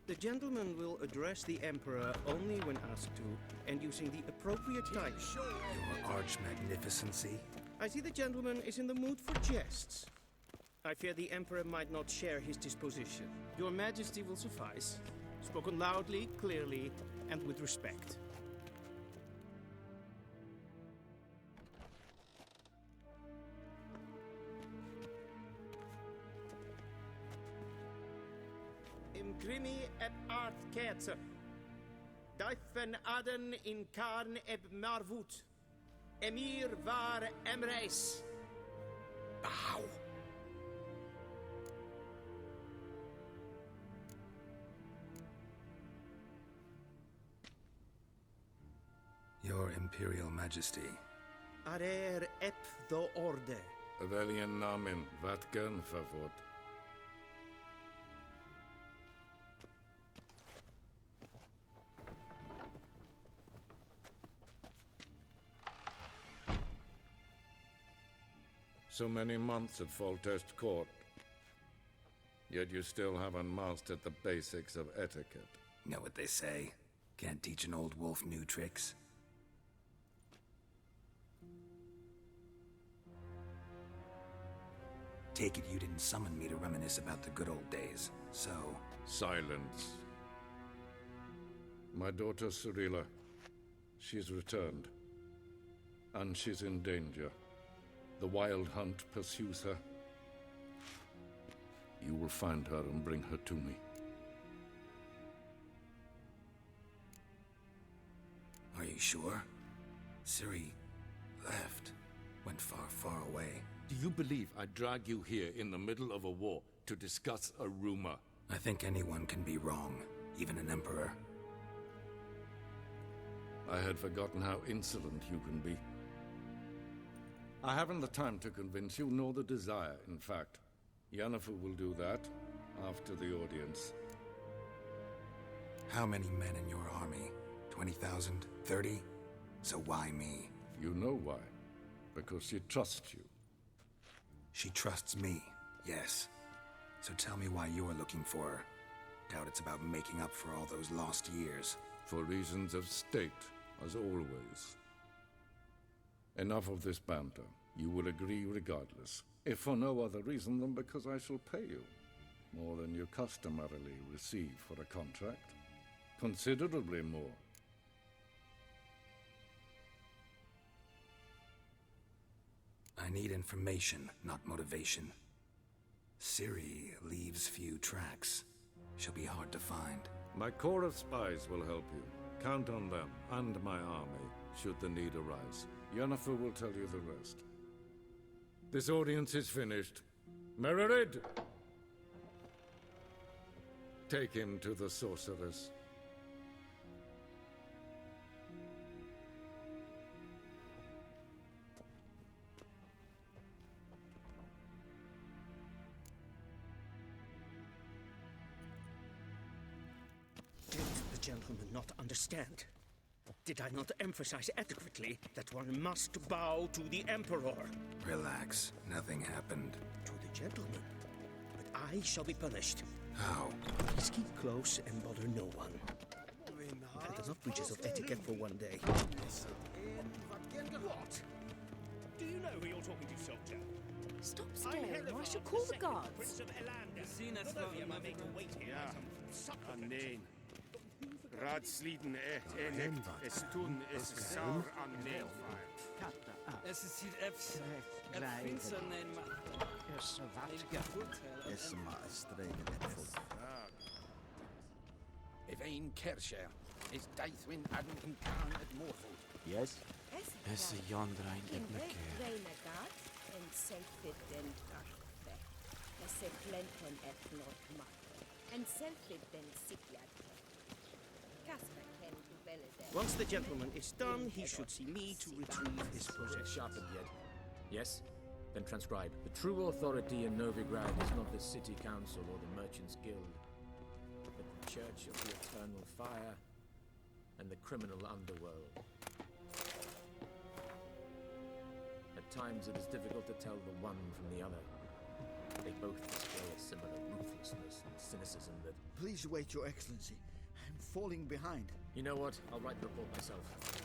The gentleman will address the Emperor only when asked to, and using the appropriate title. Your Arch-Magnificency? I see the gentleman is in the mood for jests. I fear the Emperor might not share his disposition. Your Majesty will suffice. Spoken loudly, clearly, and with respect. Imgrimi et art kerzer. Daifen aden in karn eb marvut. Emir var emreis. Bow! Your Imperial Majesty. Arer ep the orde. Veljen namen, vatgen favort. So many months at Foltest Court, yet you still haven't mastered the basics of etiquette. Know what they say? Can't teach an old wolf new tricks. Take it you didn't summon me to reminisce about the good old days, so... Silence. My daughter Cyrilla, she's returned. And she's in danger. The Wild Hunt pursues her. You will find her and bring her to me. Are you sure? Ciri left. Went far, far away. Do you believe I drag you here in the middle of a war to discuss a rumor? I think anyone can be wrong, even an emperor. I had forgotten how insolent you can be. I haven't the time to convince you, nor the desire, in fact. Yennefer will do that after the audience. How many men in your army? 20,000? 30? So why me? You know why. Because she trusts you. She trusts me, yes. So tell me why you're looking for her. Doubt it's about making up for all those lost years. For reasons of state, as always. Enough of this banter. You will agree regardless. If for no other reason than because I shall pay you. More than you customarily receive for a contract. Considerably more. I need information, not motivation. Ciri leaves few tracks. She'll be hard to find. My corps of spies will help you. Count on them, and my army, should the need arise. Yennefer will tell you the rest. This audience is finished. Mererid! Take him to the sorceress. Did the gentleman not understand? Did I not emphasize adequately that one must bow to the Emperor? Relax. Nothing happened. To the gentleman. But I shall be punished. How? Please keep close and bother no one. And enough breaches of etiquette for one day. What? Do you know who you're talking to, soldier? Stop staring, or I shall call the guards. Prince of Nee. Raadsleden echt es tun is saur aan Nilfgaard. Es is hier efs. Finster neem maar. Is maar een strenge netvoet. If een kersje is Deithwin adden in Kaan het Moorvoet. Yes? Es is jandrein et me keer. Reinagat en selfit den darfe. Es se plenten et not mat. En selfit den sikjat. Once the gentleman is done, he should see me to retrieve his possession. Sharpened yet? Yes? Then transcribe. The true authority in Novigrad is not the city council or the merchants' guild, but the church of the eternal fire and the criminal underworld. At times it is difficult to tell the one from the other. They both display a similar ruthlessness and cynicism that... Please wait, Your Excellency. I'm falling behind. You know what? I'll write the report myself.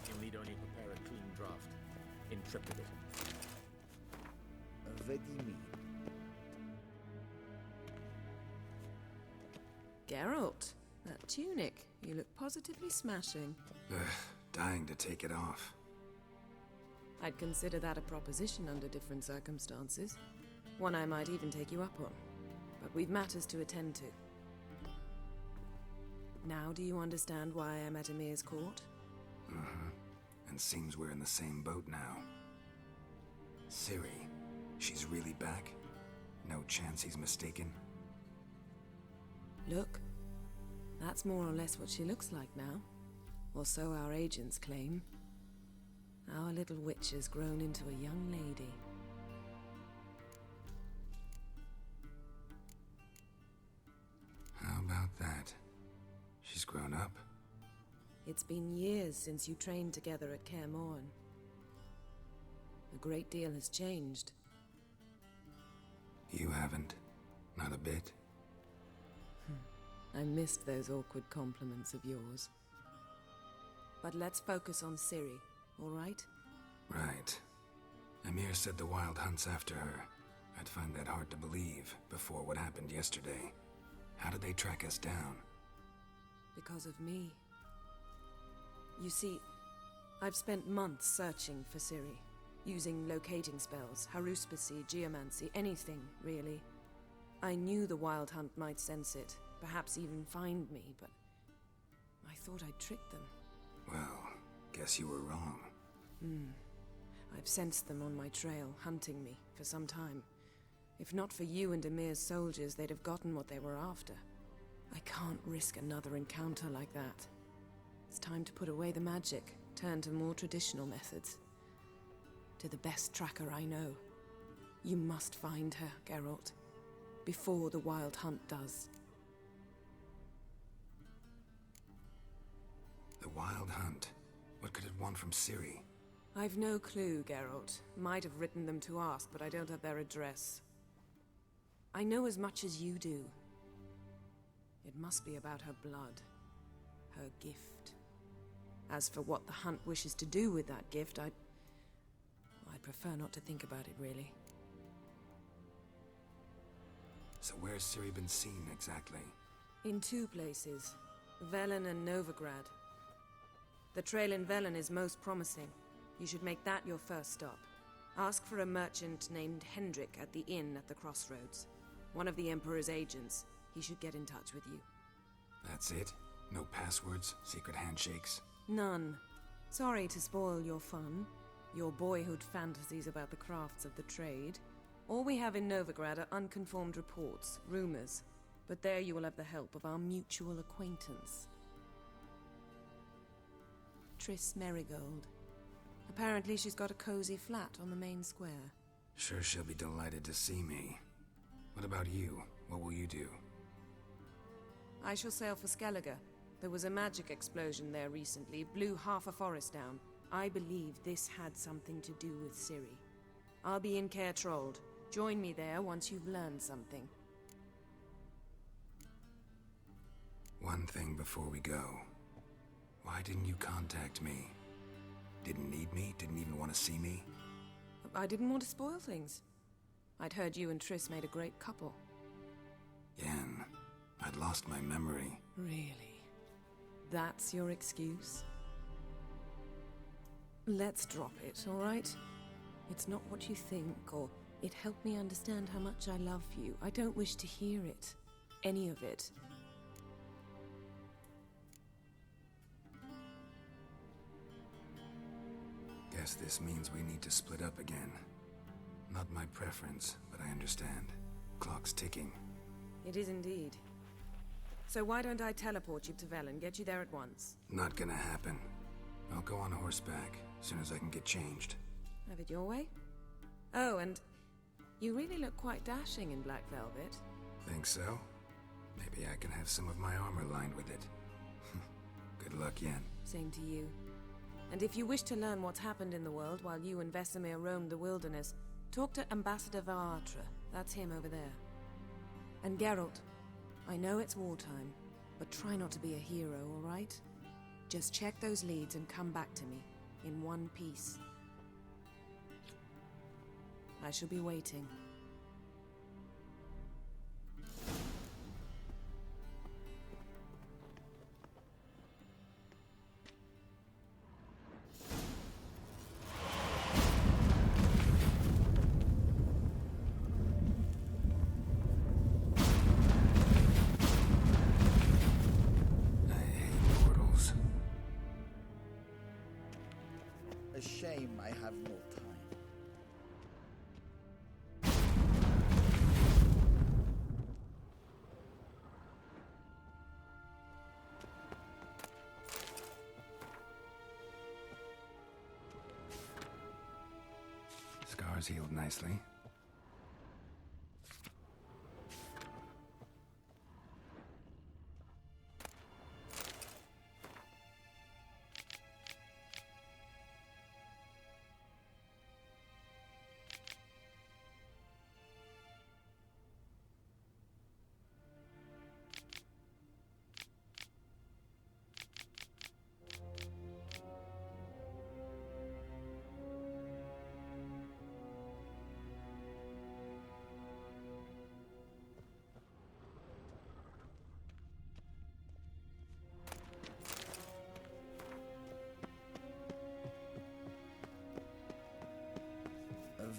You'll need only prepare a clean draft. In triplicate. Ready me. Geralt, that tunic. You look positively smashing. Ugh, dying to take it off. I'd consider that a proposition under different circumstances. One I might even take you up on. But we've matters to attend to. Now do you understand why I'm at Emir's court? Mm-hmm. And seems we're in the same boat now. Ciri, she's really back? No chance he's mistaken? Look, that's more or less what she looks like now. Or so our agents claim. Our little witch has grown into a young lady. How about that? She's grown up? It's been years since you trained together at Kaer Morhen. A great deal has changed. You haven't? Not a bit? I missed those awkward compliments of yours. But let's focus on Ciri, all right? Right. Emir said the Wild Hunt's after her. I'd find that hard to believe before what happened yesterday. How did they track us down? Because of me. You see, I've spent months searching for Ciri, using locating spells, haruspicy, geomancy, anything, really. I knew the Wild Hunt might sense it, perhaps even find me, but I thought I'd tricked them. Well, guess you were wrong. I've sensed them on my trail, hunting me, for some time. If not for you and Emir's soldiers, they'd have gotten what they were after. I can't risk another encounter like that. It's time to put away the magic, turn to more traditional methods. To the best tracker I know. You must find her, Geralt. Before the Wild Hunt does. The Wild Hunt? What could it want from Ciri? I've no clue, Geralt. Might have written them to ask, but I don't have their address. I know as much as you do. It must be about her blood. Her gift. As for what the Hunt wishes to do with that gift, I'd prefer not to think about it, really. So where's Ciri been seen, exactly? In two places. Velen and Novigrad. The trail in Velen is most promising. You should make that your first stop. Ask for a merchant named Hendrik at the inn at the crossroads. One of the Emperor's agents. He should get in touch with you. That's it? No passwords? Secret handshakes? None. Sorry to spoil your fun. Your boyhood fantasies about the crafts of the trade. All we have in Novigrad are unconformed reports, rumors. But there you will have the help of our mutual acquaintance. Triss Merigold. Apparently she's got a cozy flat on the main square. Sure she'll be delighted to see me. What about you? What will you do? I shall sail for Skellige. There was a magic explosion there recently, blew half a forest down. I believe this had something to do with Ciri. I'll be in Caer Trold. Join me there once you've learned something. One thing before we go. Why didn't you contact me? Didn't need me? Didn't even want to see me? I didn't want to spoil things. I'd heard you and Triss made a great couple. Yen, I'd lost my memory. Really? That's your excuse? Let's drop it, all right? It's not what you think, or it helped me understand how much I love you. I don't wish to hear it. Any of it. Guess this means we need to split up again. Not my preference, but I understand. Clock's ticking. It is indeed. So why don't I teleport you to Velen, get you there at once? Not gonna happen. I'll go on horseback, as soon as I can get changed. Have it your way? Oh, and you really look quite dashing in black velvet. Think so? Maybe I can have some of my armor lined with it. Good luck, Yen. Same to you. And if you wish to learn what's happened in the world while you and Vesemir roamed the wilderness, talk to Ambassador Vaatra. That's him over there. And Geralt, I know it's wartime, but try not to be a hero, all right? Just check those leads and come back to me, in one piece. I shall be waiting. A shame I have no time. Scars healed nicely.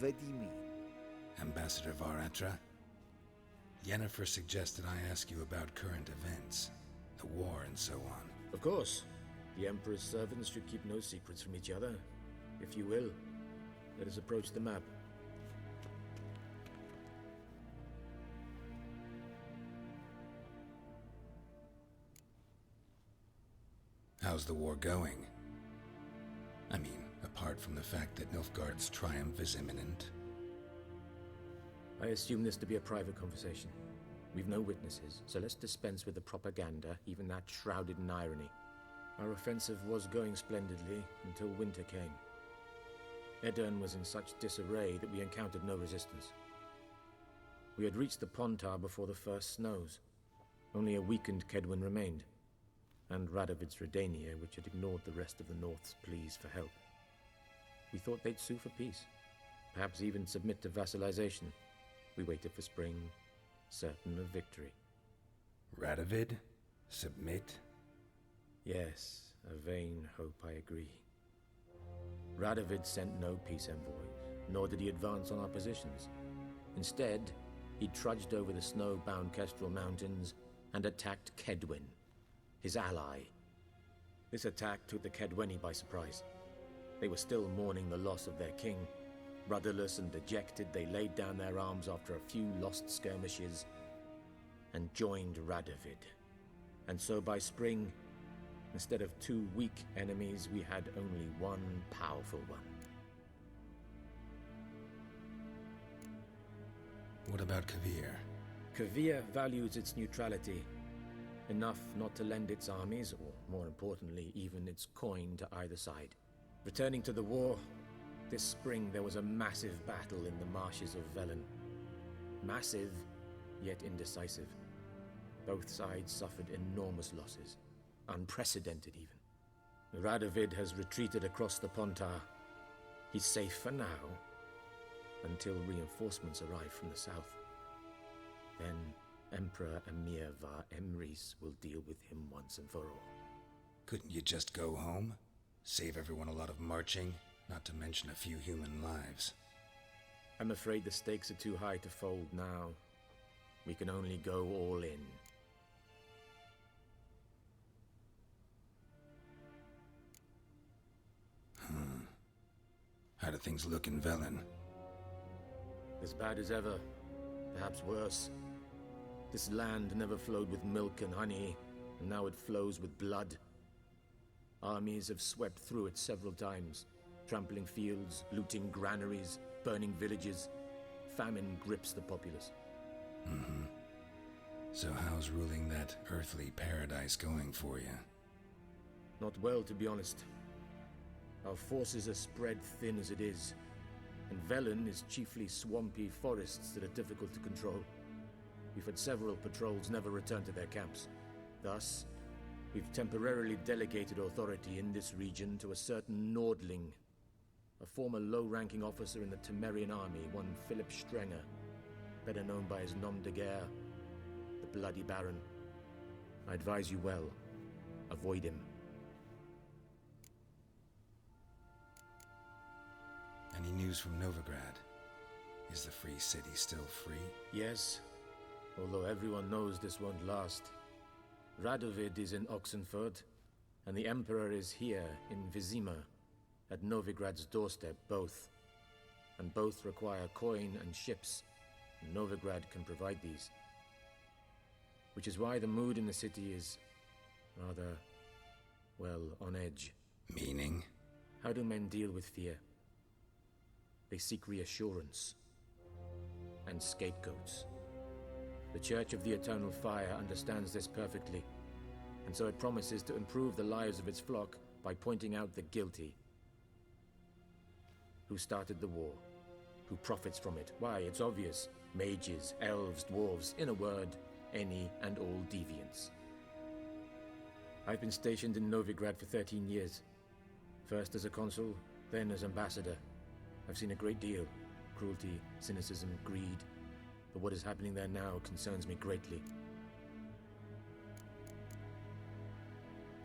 Vedimi. Ambassador Varatra, Yennefer suggested I ask you about current events, the war and so on. Of course. The Emperor's servants should keep no secrets from each other. If you will, let us approach the map. How's the war going? I mean, apart from the fact that Nilfgaard's triumph is imminent. I assume this to be a private conversation. We've no witnesses, so let's dispense with the propaganda, even that shrouded in irony. Our offensive was going splendidly until winter came. Edirn was in such disarray that we encountered no resistance. We had reached the Pontar before the first snows. Only a weakened Kedwin remained, and Radovid's Redania, which had ignored the rest of the North's pleas for help. We thought they'd sue for peace, perhaps even submit to vassalization. We waited for spring, certain of victory. Radovid? Submit? Yes, a vain hope, I agree. Radovid sent no peace envoys, nor did he advance on our positions. Instead, he trudged over the snow-bound Kestrel Mountains and attacked Kedwin, his ally. This attack took the Kedweni by surprise. They were still mourning the loss of their king. Rudderless and dejected, they laid down their arms after a few lost skirmishes and joined Radovid. And so by spring, instead of two weak enemies, we had only one powerful one. What about Kavir? Kavir values its neutrality, enough not to lend its armies, or more importantly, even its coin to either side. Returning to the war, this spring there was a massive battle in the marshes of Velen. Massive, yet indecisive. Both sides suffered enormous losses, unprecedented even. Radovid has retreated across the Pontar. He's safe for now, until reinforcements arrive from the south. Then Emperor Emir var Emrys will deal with him once and for all. Couldn't you just go home? Save everyone a lot of marching, not to mention a few human lives. I'm afraid the stakes are too high to fold now. We can only go all in. How do things look in Velen? As bad as ever, perhaps worse. This land never flowed with milk and honey, and now it flows with blood. Armies have swept through it several times, trampling fields, looting granaries, burning villages. Famine grips the populace. So how's ruling that earthly paradise going for you? Not well, to be honest. Our forces are spread thin as it is, and Velen is chiefly swampy forests that are difficult to control. We've had several patrols never return to their camps. Thus, we've temporarily delegated authority in this region to a certain Nordling, a former low-ranking officer in the Temerian army, one Philip Strenger, better known by his nom de guerre, the Bloody Baron. I advise you well. Avoid him. Any news from Novigrad? Is the Free City still free? Yes, although everyone knows this won't last. Radovid is in Oxenford, and the Emperor is here in Vizima, at Novigrad's doorstep, both. And both require coin and ships, and Novigrad can provide these. Which is why the mood in the city is rather, well, on edge. Meaning? How do men deal with fear? They seek reassurance and scapegoats. The Church of the Eternal Fire understands this perfectly, and so it promises to improve the lives of its flock by pointing out the guilty. Who started the war? Who profits from it? Why, it's obvious. Mages, elves, dwarves, in a word, any and all deviants. I've been stationed in Novigrad for 13 years. First as a consul, then as ambassador. I've seen a great deal. Cruelty, cynicism, greed. But what is happening there now concerns me greatly.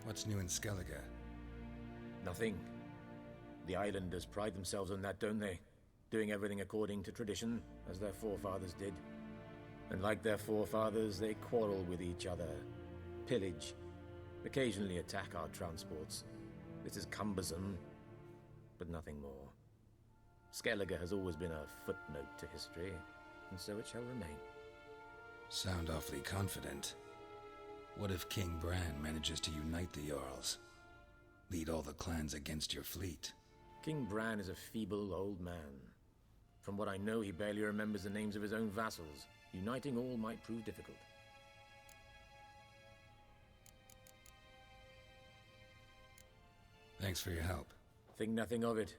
What's new in Skellige? Nothing. The islanders pride themselves on that, don't they? Doing everything according to tradition, as their forefathers did. And like their forefathers, they quarrel with each other, pillage, occasionally attack our transports. This is cumbersome, but nothing more. Skellige has always been a footnote to history, and so it shall remain. Sound awfully confident. What if King Bran manages to unite the Jarls? Lead all the clans against your fleet? King Bran is a feeble old man. From what I know, he barely remembers the names of his own vassals. Uniting all might prove difficult. Thanks for your help. Think nothing of it.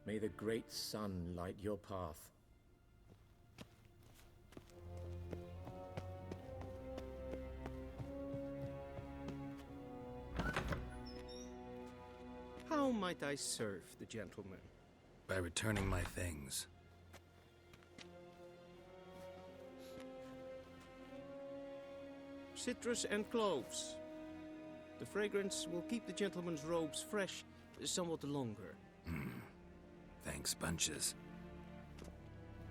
May the great sun light your path. How might I serve the gentleman? By returning my things. Citrus and cloves. The fragrance will keep the gentleman's robes fresh somewhat longer. Thanks, bunches.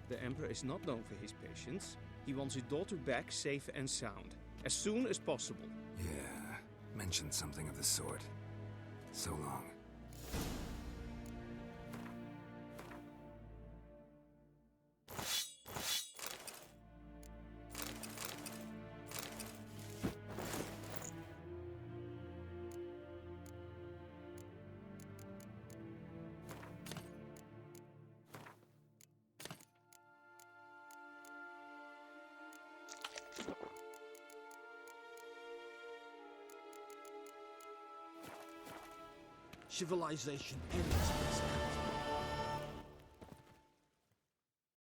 The Emperor is not known for his patience. He wants his daughter back safe and sound, as soon as possible. Yeah, mentioned something of the sort. So long. Civilization ends